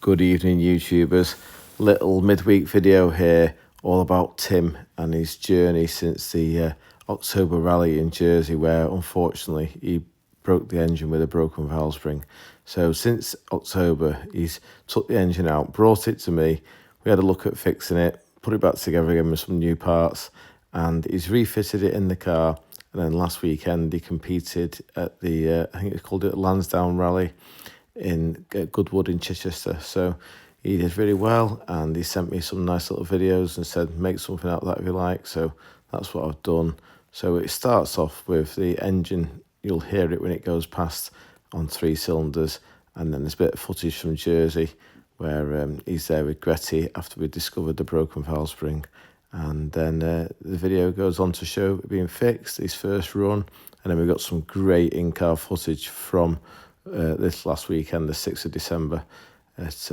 Good evening, YouTubers. Little midweek video here, all about Tim and his journey since the October rally in Jersey, where unfortunately he broke the engine with a broken valve spring. So since October, he's took the engine out, brought it to me. We had a look at fixing it, put it back together again with some new parts, and he's refitted it in the car. And then last weekend he competed at the I think it's called it Lansdowne Rally in Goodwood in Chichester. So he did really well, and he sent me some nice little videos and said make something out of that if you like. So that's what I've done. So it starts off with the engine. You'll hear it when it goes past on 3 cylinders, and then there's a bit of footage from Jersey where he's there with Grettie after we discovered the broken valve spring. And then the video goes on to show it being fixed, his first run. And then we've got some great in-car footage from this last weekend, the 6th of December at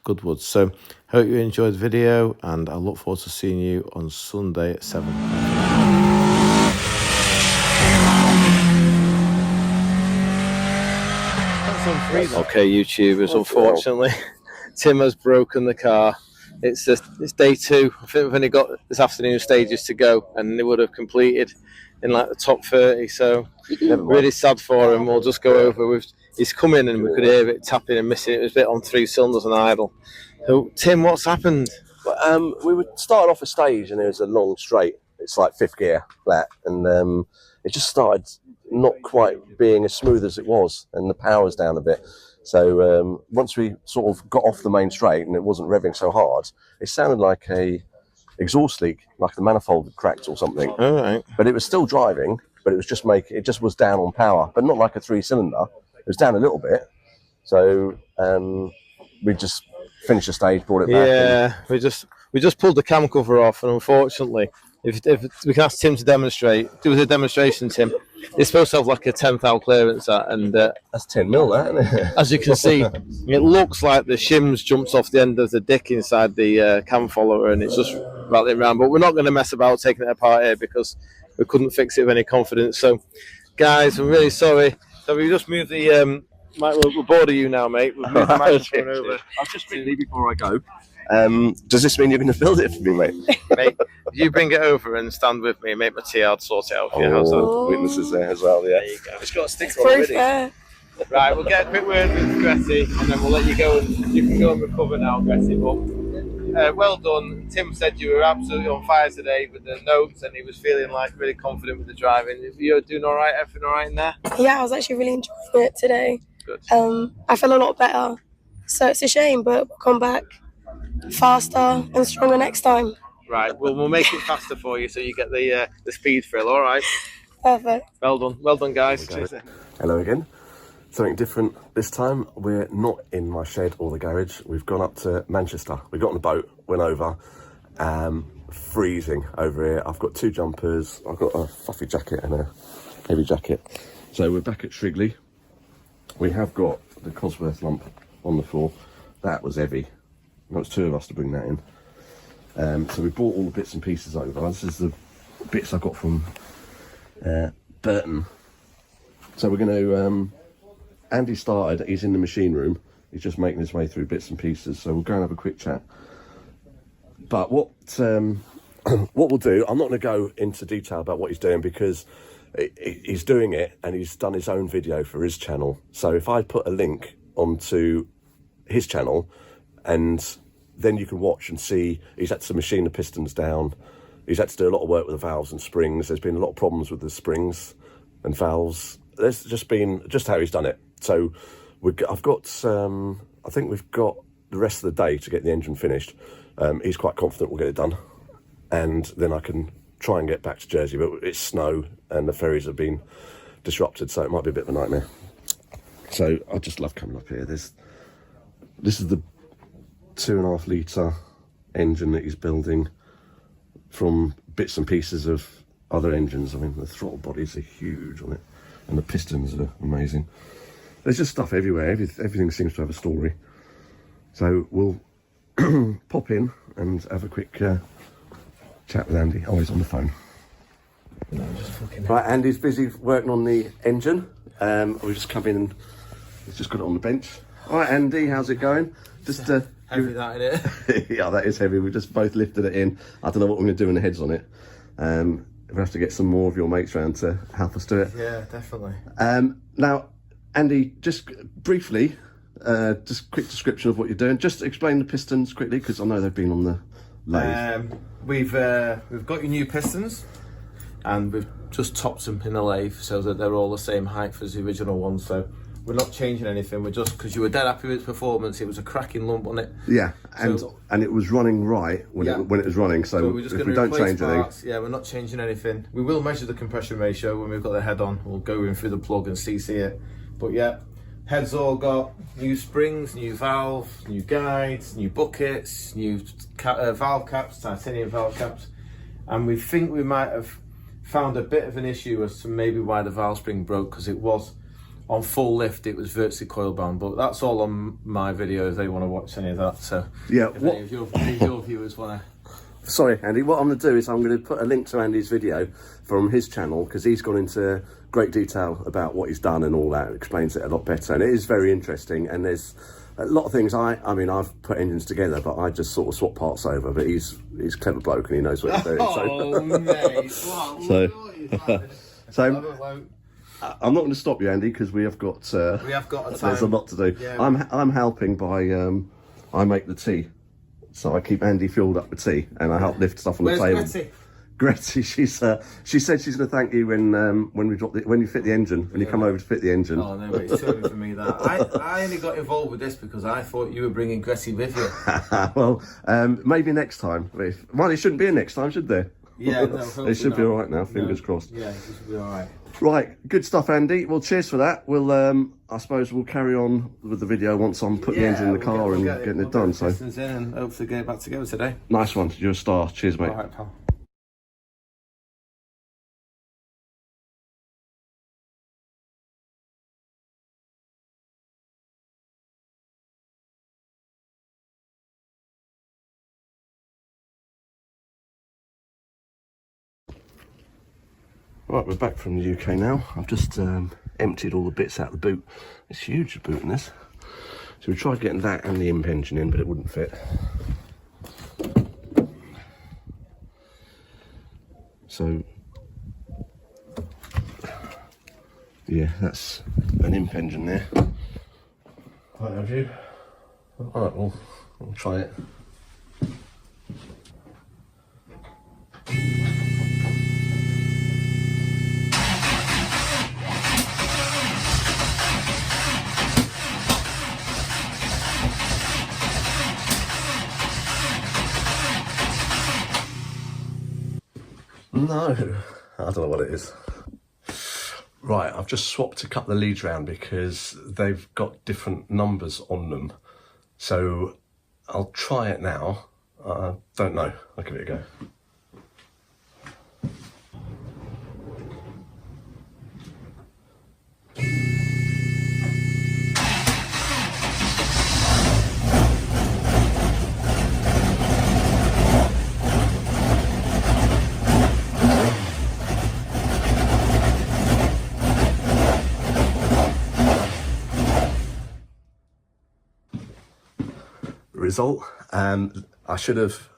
Goodwood. So hope you enjoyed the video, and I look forward to seeing you on Sunday at 7. Okay, YouTubers, unfortunately, Tim has broken the car. It's day 2. I think we've only got this afternoon stages to go, and they would have completed in like the top 30. So really sad for him. We'll just go over with. He's come in and we could hear it tapping and missing. It was a bit on 3 cylinders and idle. So Tim, what's happened? We were starting off a stage, and it was a long straight. It's like 5th gear flat, and it just started not quite being as smooth as it was, and the power's down a bit. So once we sort of got off the main straight and it wasn't revving so hard, it sounded like a exhaust leak, like the manifold had cracked or something. All right. But it was still driving, but it was just it just was down on power, but not like a 3-cylinder. It was down a little bit. So we just finished the stage, brought it back. Yeah, we just pulled the cam cover off, and unfortunately, if we can ask Tim to demonstrate, do a demonstration, Tim. It's supposed to have like a 10 thou clearance at, and that's 10 mil, that, isn't it? as you can see, it looks like the shims jumped off the end of the dick inside the cam follower, and it's just rattling around. But we're not going to mess about taking it apart here because we couldn't fix it with any confidence. So, guys, I'm really sorry. So we just moved the. We're bored of you now, mate. We've moved the microphone over. I've just quickly before I go. Does this mean you're going to build it for me, mate? Mate, you bring it over and stand with me and make my tea. I'll sort it out for you. How's that? Witnesses there as well, yeah. There you go. It's got a sticker on already. Right, we'll get a quick word with Grettie, and then we'll let you go, and you can go and recover now, Grettie. But well done. Tim said you were absolutely on fire today with the notes, and he was feeling like really confident with the driving. You're doing all right? Everything all right in there? Yeah, I was actually really enjoying it today. Good. I feel a lot better, so it's a shame, but we'll come back faster and stronger next time. Right, well, we'll make it faster for you so you get the speed thrill, all right? Perfect. Well done, guys. Hello again. Something different this time. We're not in my shed or the garage. We've gone up to Manchester. We got on a boat, went over. Freezing over here. I've got 2 jumpers. I've got a fluffy jacket and a heavy jacket. So we're back at Shrigley. We have got the Cosworth lump on the floor. That was heavy. There was 2 of us to bring that in. So we brought all the bits and pieces over. This is the bits I got from Burton. So we're going to... Andy started, he's in the machine room. He's just making his way through bits and pieces. So we'll go and have a quick chat. But what we'll do, I'm not going to go into detail about what he's doing because he's doing it and he's done his own video for his channel. So if I put a link onto his channel, and then you can watch and see he's had to machine the pistons down. He's had to do a lot of work with the valves and springs. There's been a lot of problems with the springs and valves. There's just been just how he's done it. So I've got, I think we've got the rest of the day to get the engine finished. He's quite confident we'll get it done. And then I can try and get back to Jersey, but it's snow and the ferries have been disrupted, so it might be a bit of a nightmare. So I just love coming up here. This is the 2.5 litre engine that he's building from bits and pieces of other engines. I mean, the throttle bodies are huge on it, and the pistons are amazing. There's just stuff everywhere. Everything seems to have a story. So we'll pop in and have a quick chat with Andy. Oh, he's on the phone. No, right, Andy's busy working on the engine. We just come in and he's just got it on the bench. All right, Andy, how's it going? Just Heavy that in it. yeah, that is heavy. We just both lifted it in. I don't know what we're going to do in the heads on it. We'll have to get some more of your mates round to help us do it. Yeah, definitely. Now, Andy, just briefly, just quick description of what you're doing. Just explain the pistons quickly, because I know they've been on the lathe. We've got your new pistons, and we've just topped them in the lathe so that they're all the same height as the original ones. So we're not changing anything. We're just, because you were dead happy with its performance. It was a cracking lump on it. Yeah, and it was running right when it was running. So we're just if we don't change anything, yeah, we're not changing anything. We will measure the compression ratio when we've got the head on. We'll go in through the plug and CC it. But yeah, head's all got new springs, new valves, new guides, new buckets, new valve caps, titanium valve caps, and we think we might have found a bit of an issue as to maybe why the valve spring broke, because it was on full lift, it was virtually coil bound. But that's all on my video if they want to watch any of that. So yeah, if any of your viewers want to. Sorry, Andy, what I'm going to do is I'm going to put a link to Andy's video from his channel, because he's gone into great detail about what he's done and all that. It explains it a lot better, and it is very interesting. And there's a lot of things I mean, I've put engines together, but I just sort of swap parts over. But he's a clever bloke and he knows what he's doing. Oh, mate. So I'm not going to stop you, Andy, because we have got a time. There's a lot to do. Yeah. I'm helping by I make the tea, so I keep Andy filled up with tea, and I help lift stuff on the table. Grettie? Grettie, she said she's going to thank you when you fit the engine, when you come over to fit the engine. Oh no, it's too early for me that. I only got involved with this because I thought you were bringing Grettie with you. Well, maybe next time. Well, it shouldn't be a next time, should there? Yeah, no, it should be all right now. Fingers crossed. Yeah, it should be all right. Right, good stuff, Andy. Well, cheers for that. We'll, I suppose we'll carry on with the video once I'm putting the engine in the car and getting it done. So, in and hopefully get it back together today. Nice one. You're a star. Cheers, mate. All right, pal. Right, we're back from the UK now. I've just emptied all the bits out of the boot. It's huge, the boot in this. So we tried getting that and the imp engine in, but it wouldn't fit. So, yeah, that's an imp engine there. Right, have you? All right, well, I'll try it. No, I don't know what it is. Right, I've just swapped a couple of leads around because they've got different numbers on them. So I'll try it now. Don't know. I'll give it a go. Result, I should have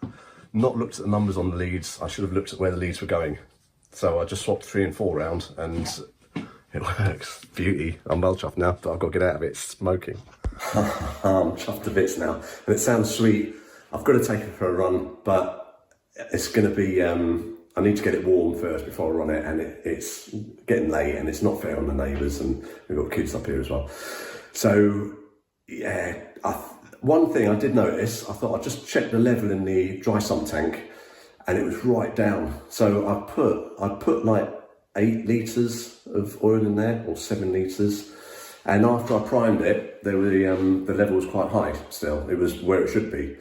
not looked at the numbers on the leads. I should have looked at where the leads were going. So I just swapped 3 and 4 round, and it works. Beauty. I'm well chuffed now, but I've got to get out of it. It's smoking. I'm chuffed to bits now, and it sounds sweet. I've got to take it for a run, but it's going to be. I need to get it warm first before I run it, and it's getting late, and it's not fair on the neighbours, and we've got kids up here as well. So yeah. One thing I did notice, I thought I'd just check the level in the dry sump tank, and it was right down. So I put like 8 litres of oil in there, or 7 litres. And after I primed it, the level was quite high still. It was where it should be.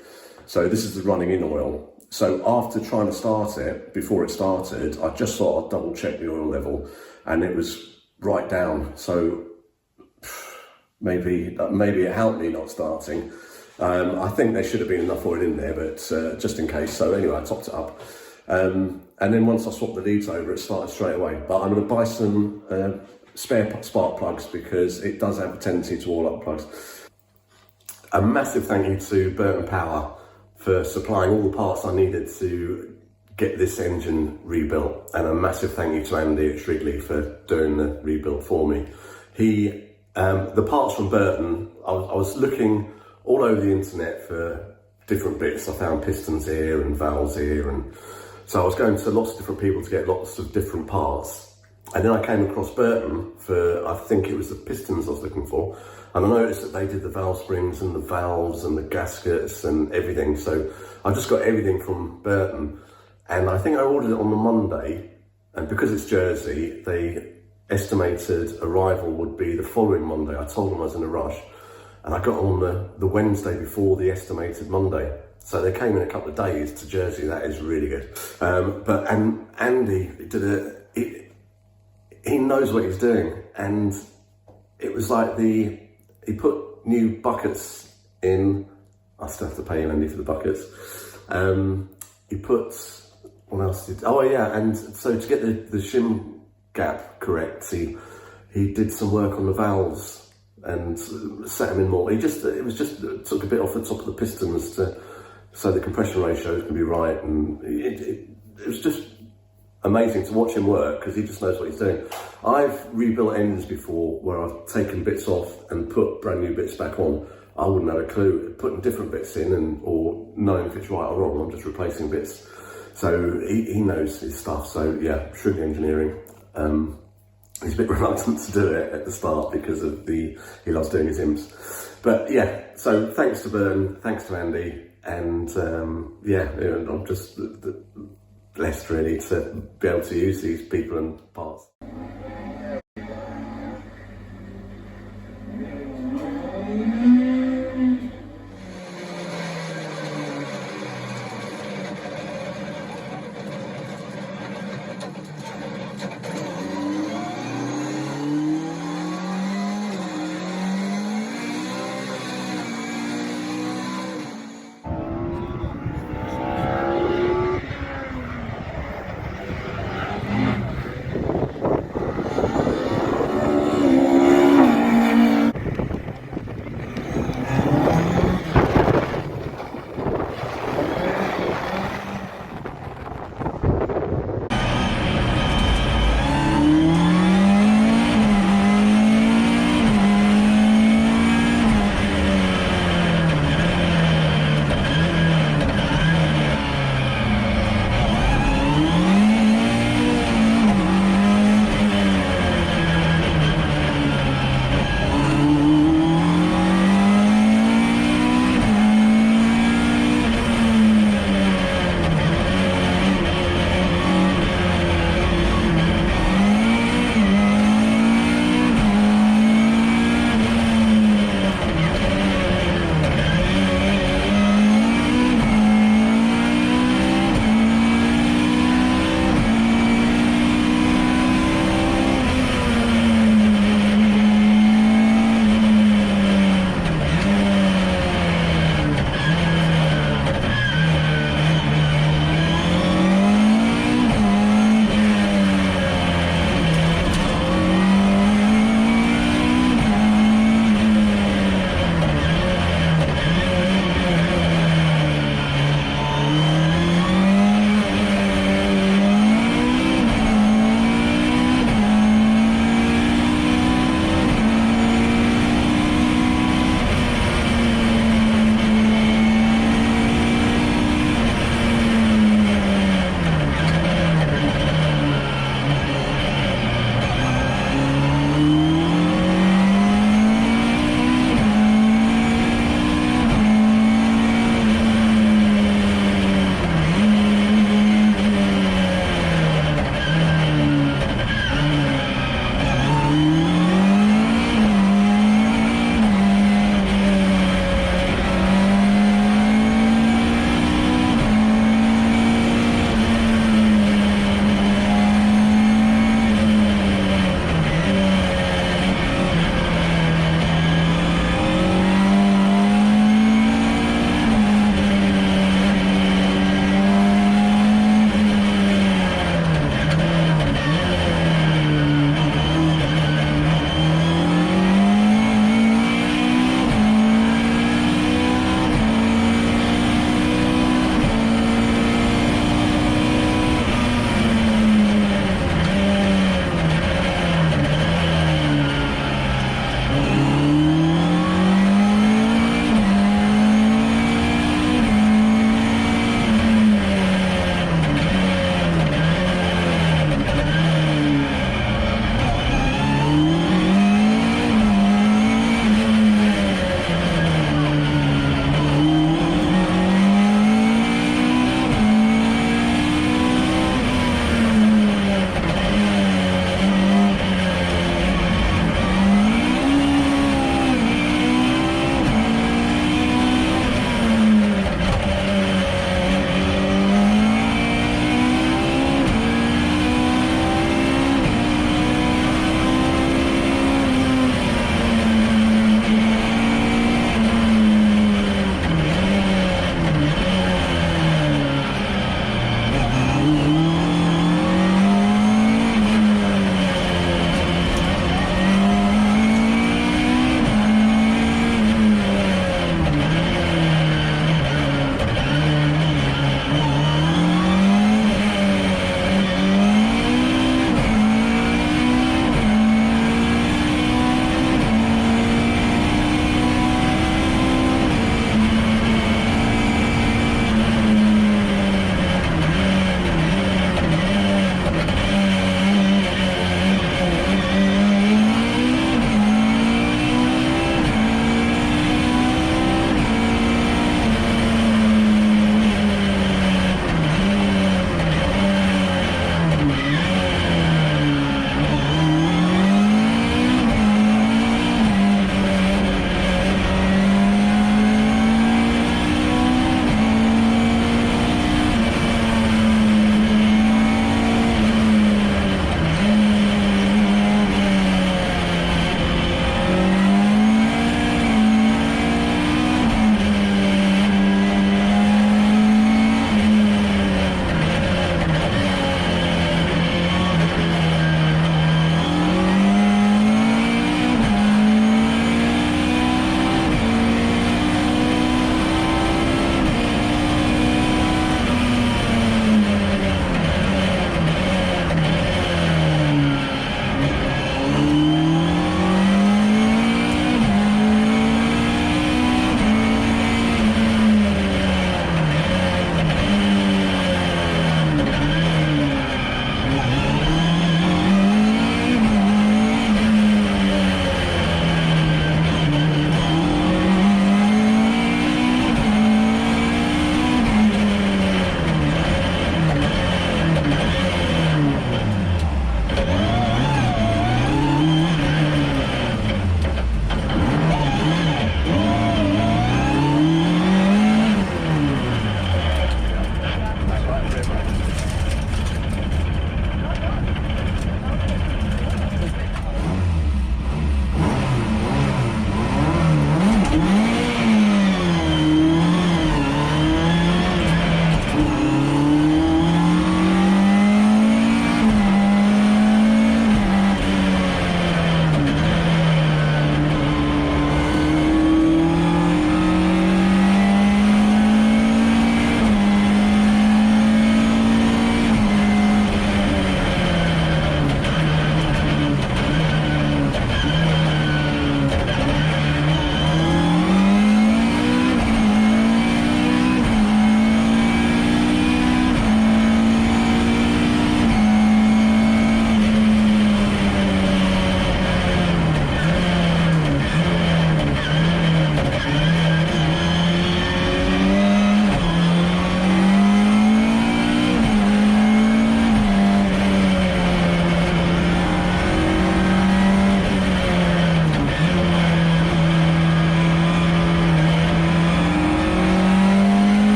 So this is the running in oil. So after trying to start it, before it started, I just thought I'd double check the oil level, and it was right down. So maybe it helped me not starting. I think there should have been enough oil in there, but just in case. So anyway, I topped it up. And then once I swapped the leads over, it started straight away. But I'm going to buy some spare spark plugs, because it does have a tendency to wall up plugs. a massive thank you to Burton Power for supplying all the parts I needed to get this engine rebuilt, and a massive thank you to Andy at Shrigley for doing the rebuild for me. The parts from Burton, I was looking all over the internet for different bits. I found pistons here and valves here, and so I was going to lots of different people to get lots of different parts. And then I came across Burton for, I think it was the pistons I was looking for, and I noticed that they did the valve springs and the valves and the gaskets and everything. So I just got everything from Burton, and I think I ordered it on the Monday, and because it's Jersey, they estimated arrival would be the following Monday. I told them I was in a rush, and I got on the Wednesday before the estimated Monday. So they came in a couple of days to Jersey. That is really good. And Andy he knows what he's doing, and it was like he put new buckets in. I still have to pay Andy for the buckets. He put, what else did? Oh yeah, and so to get the shim gap correct, he did some work on the valves and set them in more. It took a bit off the top of the pistons so the compression ratios can be right, and it was just amazing to watch him work because he just knows what he's doing. I've rebuilt engines before where I've taken bits off and put brand new bits back on. I wouldn't have a clue putting different bits in or knowing if it's right or wrong. I'm just replacing bits. So he knows his stuff. So yeah, Shrigley Engineering. He's a bit reluctant to do it at the start because of he loves doing his IMS. But yeah, so thanks to Bern, thanks to Andy, and I'm just blessed really to be able to use these people and parts.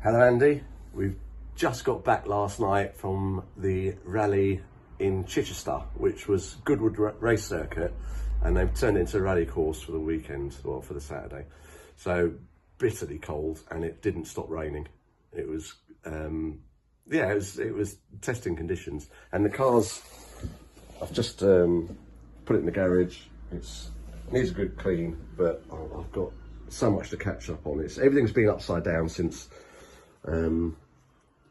Hello Andy, we've just got back last night from the rally in Chichester, which was Goodwood race circuit, and they've turned it into a rally course for the weekend, well, for the Saturday. So bitterly cold, and it didn't stop raining. It was yeah, it was testing conditions, and the cars, I've just put it in the garage. It needs a good clean, but I've got so much to catch up on. Everything's been upside down since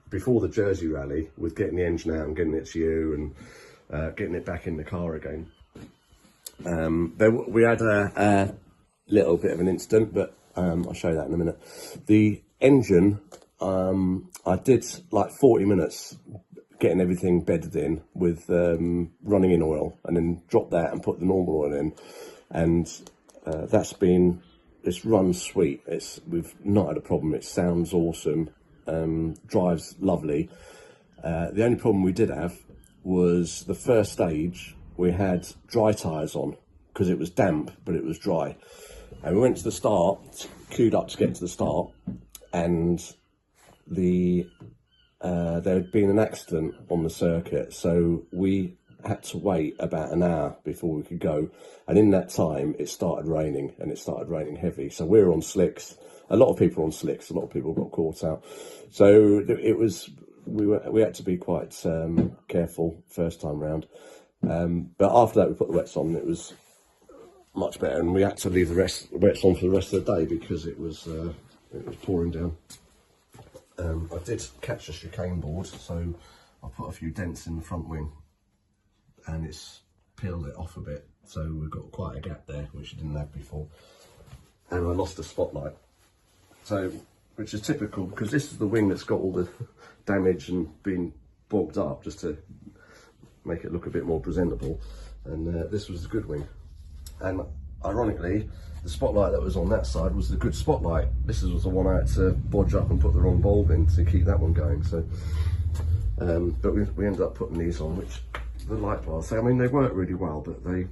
before the Jersey rally, with getting the engine out and getting it to you and getting it back in the car again. We had a little bit of an incident, but I'll show you that in a minute. The engine, I did like 40 minutes getting everything bedded in with running in oil, and then dropped that and put the normal oil in, and it's run sweet. We've not had a problem. It sounds awesome, drives lovely. The only problem we did have was the first stage. We had dry tyres on because it was damp, but it was dry. And we went to the start, queued up to get to the start, and there had been an accident on the circuit, so we had to wait about an hour before we could go. And in that time, it started raining, and it started raining heavy. So we were on slicks. A lot of people were on slicks. A lot of people got caught out. So we had to be quite careful first time round. But after that, we put the wets on. It was much better, and we had to leave the wets on for the rest of the day because it was pouring down. I did catch a chicane board, so I put a few dents in the front wing, and it's peeled it off a bit, so we've got quite a gap there, which I didn't have before. And I lost a spotlight, which is typical, because this is the wing that's got all the damage and been bogged up, just to make it look a bit more presentable. And this was the good wing, and ironically, the spotlight that was on that side was the good spotlight. This was the one I had to bodge up and put the wrong bulb in to keep that one going. So, but we ended up putting these on, which the light bars, I mean, they work really well, but they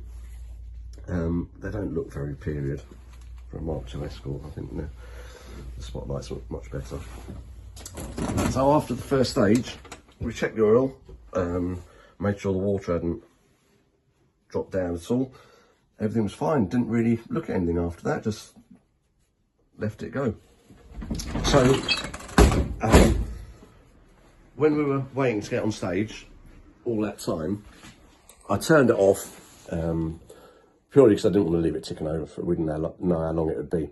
don't look very period for a Mk2 Escort. I think the spotlights look much better. So after the first stage, we checked the oil, made sure the water hadn't dropped down at all. Everything was fine. Didn't really look at anything after that, just left it go. So when we were waiting to get on stage, all that time, I turned it off purely because I didn't want to leave it ticking over. We didn't know how long it would be.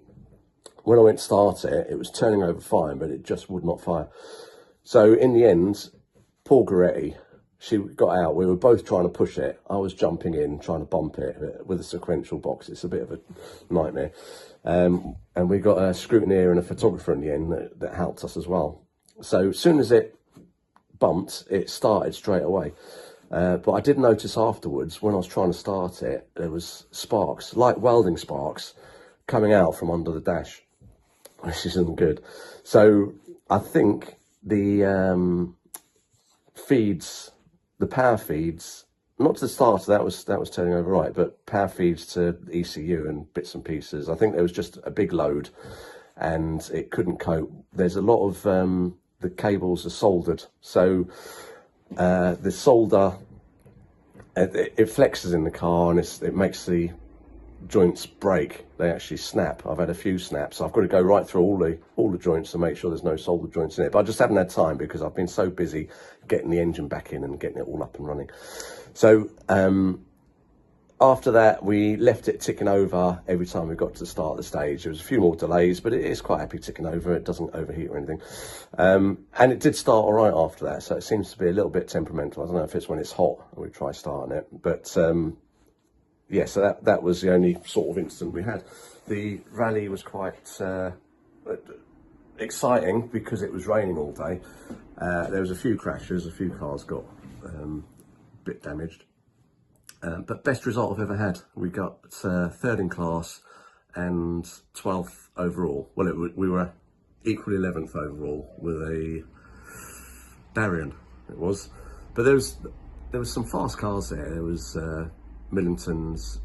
When I went to start it, it was turning over fine, but it just would not fire. So in the end, poor Grettie, she got out. We were both trying to push it. I was jumping in, trying to bump it with a sequential box. It's a bit of a nightmare. And we got a scrutineer and a photographer in the end that helped us as well. So as soon as it bumped, it started straight away. But I did notice afterwards, when I was trying to start it, there was sparks, like welding sparks, coming out from under the dash, which isn't good. So I think the power feeds, not to the starter, that was turning over right, but power feeds to the ECU and bits and pieces. I think there was just a big load and it couldn't cope. There's a lot of, the cables are soldered. So the solder, it flexes in the car, and it makes the joints break. They actually snap. I've had a few snaps. I've got to go right through all the joints to make sure there's no solder joints in it, but I just haven't had time because I've been so busy getting the engine back in and getting it all up and running. So after that, we left it ticking over every time we got to the start of the stage. There was a few more delays, but it is quite happy ticking over. It doesn't overheat or anything. And it did start all right after that, so it seems to be a little bit temperamental. I don't know if it's when it's hot and we try starting it, but yeah, so that was the only sort of incident we had. The rally was quite exciting because it was raining all day. There was a few crashes, a few cars got a bit damaged. But best result I've ever had. We got third in class and 12th overall. Well, we were equally 11th overall with a Darien, it was. But there was some fast cars there. There was Millingtons,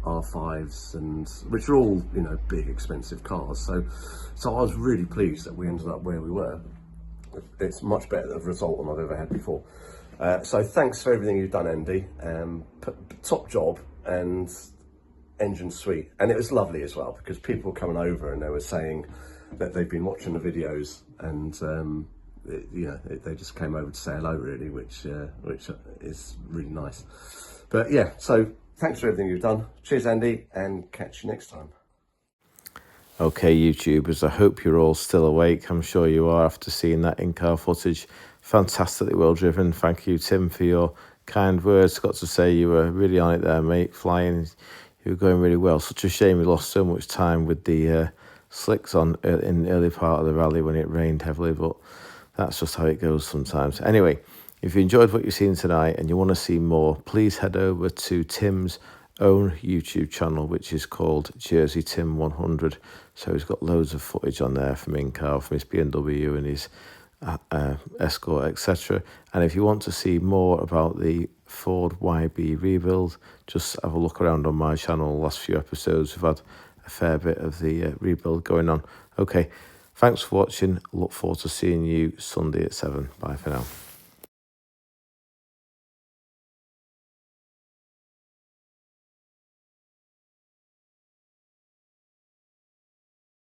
R5s, and which are all, you know, big expensive cars. So I was really pleased that we ended up where we were. It's much better of a result than I've ever had before. So thanks for everything you've done, Andy. Top job, and engine sweet. And it was lovely as well, because people were coming over and they were saying that they've been watching the videos, and they just came over to say hello, really, which is really nice. But yeah, so thanks for everything you've done. Cheers, Andy, and catch you next time. Okay, YouTubers, I hope you're all still awake. I'm sure you are after seeing that in-car footage. Fantastically well driven. Thank you, Tim, for your kind words. Got to say, you were really on it there, mate. Flying, you were going really well. Such a shame we lost so much time with the slicks on in the early part of the rally when it rained heavily, but that's just how it goes sometimes. Anyway, if you enjoyed what you've seen tonight and you want to see more, please head over to Tim's own YouTube channel, which is called jerseytim100. So he's got loads of footage on there from in-car, from his BMW and his Escort, etc. And if you want to see more about the Ford YB rebuild, just have a look around on my channel. The last few episodes we've had a fair bit of the rebuild going on. Okay, thanks for watching. Look forward to seeing you Sunday at 7. Bye for now.